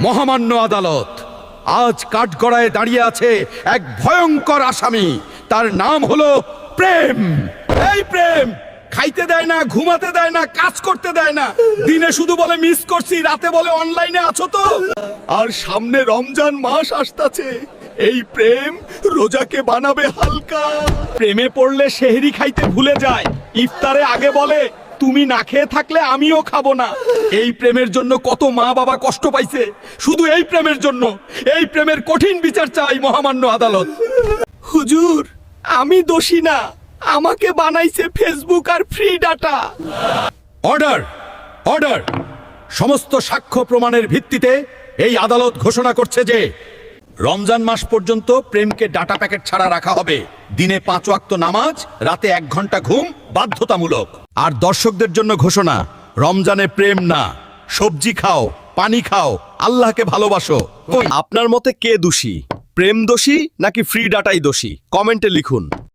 মহামান্য আদালত, আজ কাঠগড়ায় দাঁড়িয়ে আছে এক ভয়ঙ্কর আসামি। তার নাম হলো প্রেম। এই প্রেম খাইতে দেয় না, ঘুমাতে দেয় না, কাজ করতে দেয় না। দিনে শুধু বলে মিস করছি, রাতে বলে অনলাইনে আছো তো। আর সামনে রমজান মাস আসতাছে, এই প্রেম রোজাকে বানাবে হালকা। প্রেমে পড়লে সেহরি খাইতে ভুলে যায়, ইফতারে আগে বলে তুমি না খেয়ে থাকলে আমিও খাবো না। এই প্রেমের জন্য কত মা বাবা কষ্ট পাইছে, শুধু এই প্রেমের জন্য। এই প্রেমের কঠিন বিচার চাই মহামান্য আদালত। হুজুর, আমি দোষী না, আমাকে বানাইছে ফেসবুক আর ফ্রি ডাটা। Order, order. সমস্ত সাক্ষ্য প্রমাণের ভিত্তিতে এই আদালত ঘোষণা করছে যে রমজান মাস পর্যন্ত প্রেমকে ডাটা প্যাকেট ছাড়া রাখা হবে। দিনে 5 ওয়াক্ত নামাজ, রাতে 1 ঘন্টা ঘুম বাধ্যতামূলক। আর দর্শকদের জন্য ঘোষণা, রমজানে প্রেম না, সবজি খাও, পানি খাও, আল্লাহকে ভালোবাসো। আপনার মতে কে দোষী, প্রেম দোষী নাকি ফ্রি ডাটাই দোষী? কমেন্টে লিখুন।